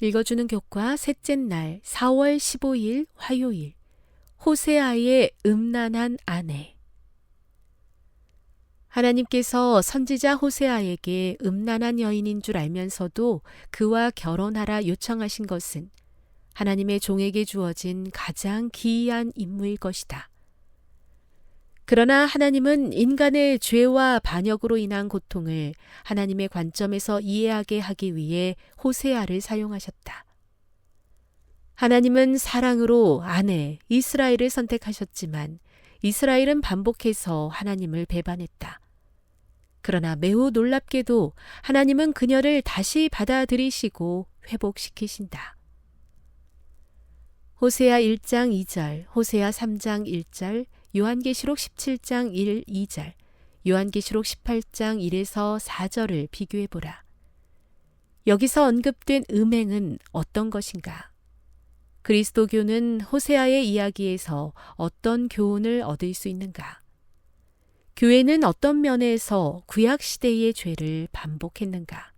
읽어주는 교과 셋째 날 4월 15일 화요일 호세아의 음란한 아내. 하나님께서 선지자 호세아에게 음란한 여인인 줄 알면서도 그와 결혼하라 요청하신 것은 하나님의 종에게 주어진 가장 기이한 임무일 것이다. 그러나 하나님은 인간의 죄와 반역으로 인한 고통을 하나님의 관점에서 이해하게 하기 위해 호세아를 사용하셨다. 하나님은 사랑으로 아내 이스라엘을 선택하셨지만 이스라엘은 반복해서 하나님을 배반했다. 그러나 매우 놀랍게도 하나님은 그녀를 다시 받아들이시고 회복시키신다. 호세아 1장 2절, 호세아 3장 1절, 요한계시록 17장 1, 2절, 요한계시록 18장 1에서 4절을 비교해보라. 여기서 언급된 음행은 어떤 것인가? 그리스도교는 호세아의 이야기에서 어떤 교훈을 얻을 수 있는가? 교회는 어떤 면에서 구약시대의 죄를 반복했는가?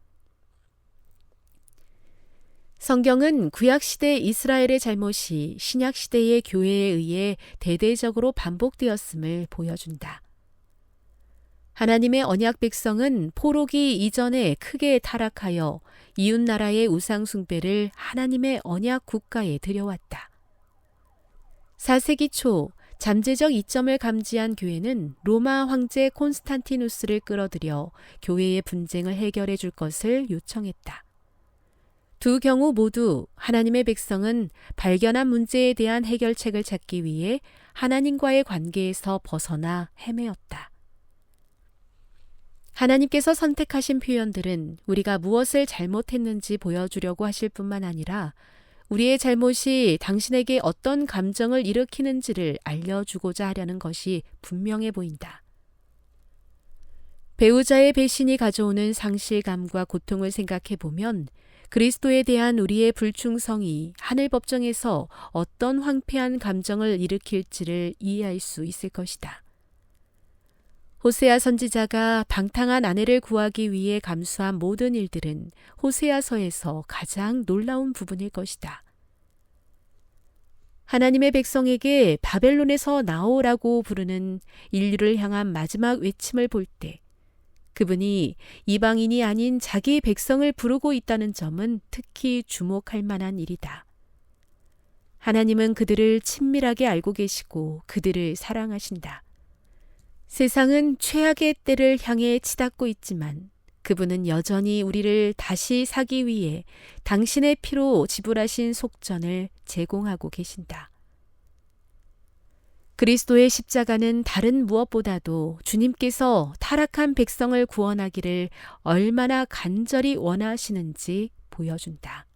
성경은 구약시대 이스라엘의 잘못이 신약시대의 교회에 의해 대대적으로 반복되었음을 보여준다. 하나님의 언약 백성은 포로기 이전에 크게 타락하여 이웃나라의 우상숭배를 하나님의 언약 국가에 들여왔다. 4세기 초 잠재적 이점을 감지한 교회는 로마 황제 콘스탄티누스를 끌어들여 교회의 분쟁을 해결해 줄 것을 요청했다. 두 경우 모두 하나님의 백성은 발견한 문제에 대한 해결책을 찾기 위해 하나님과의 관계에서 벗어나 헤매었다. 하나님께서 선택하신 표현들은 우리가 무엇을 잘못했는지 보여주려고 하실 뿐만 아니라 우리의 잘못이 당신에게 어떤 감정을 일으키는지를 알려주고자 하려는 것이 분명해 보인다. 배우자의 배신이 가져오는 상실감과 고통을 생각해 보면 그리스도에 대한 우리의 불충성이 하늘 법정에서 어떤 황폐한 감정을 일으킬지를 이해할 수 있을 것이다. 호세아 선지자가 방탕한 아내를 구하기 위해 감수한 모든 일들은 호세아서에서 가장 놀라운 부분일 것이다. 하나님의 백성에게 바벨론에서 나오라고 부르는 인류를 향한 마지막 외침을 볼 때 그분이 이방인이 아닌 자기 백성을 부르고 있다는 점은 특히 주목할 만한 일이다. 하나님은 그들을 친밀하게 알고 계시고 그들을 사랑하신다. 세상은 최악의 때를 향해 치닫고 있지만 그분은 여전히 우리를 다시 사기 위해 당신의 피로 지불하신 속전을 제공하고 계신다. 그리스도의 십자가는 다른 무엇보다도 주님께서 타락한 백성을 구원하기를 얼마나 간절히 원하시는지 보여준다.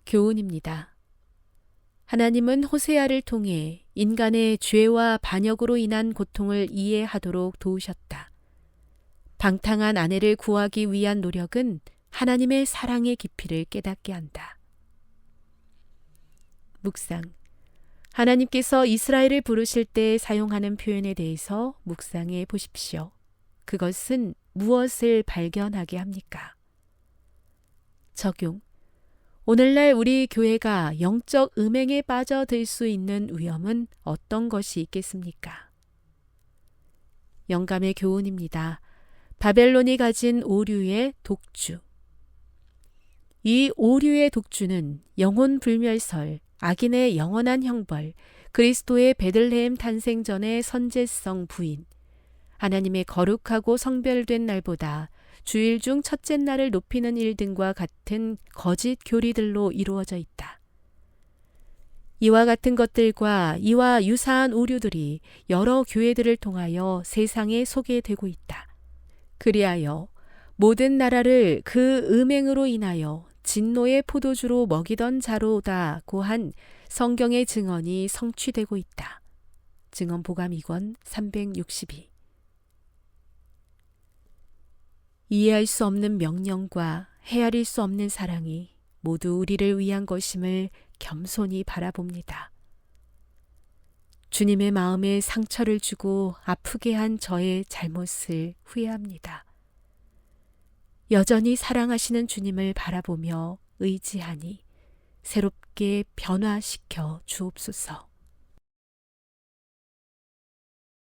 교훈입니다. 하나님은 호세아를 통해 인간의 죄와 반역으로 인한 고통을 이해하도록 도우셨다. 방탕한 아내를 구하기 위한 노력은 하나님의 사랑의 깊이를 깨닫게 한다. 묵상. 하나님께서 이스라엘을 부르실 때 사용하는 표현에 대해서 묵상해 보십시오. 그것은 무엇을 발견하게 합니까? 적용. 오늘날 우리 교회가 영적 음행에 빠져들 수 있는 위험은 어떤 것이 있겠습니까? 영감의 교훈입니다. 바벨론이 가진 오류의 독주. 이 오류의 독주는 영혼 불멸설, 악인의 영원한 형벌, 그리스도의 베들레헴 탄생 전의 선제성 부인, 하나님의 거룩하고 성별된 날보다 주일 중 첫째 날을 높이는 일 등과 같은 거짓 교리들로 이루어져 있다. 이와 같은 것들과 이와 유사한 오류들이 여러 교회들을 통하여 세상에 소개되고 있다. 그리하여 모든 나라를 그 음행으로 인하여 진노의 포도주로 먹이던 자로다고 한 성경의 증언이 성취되고 있다. 증언 보감 2권 362. 이해할 수 없는 명령과 헤아릴 수 없는 사랑이 모두 우리를 위한 것임을 겸손히 바라봅니다. 주님의 마음에 상처를 주고 아프게 한 저의 잘못을 후회합니다. 여전히 사랑하시는 주님을 바라보며 의지하니 새롭게 변화시켜 주옵소서.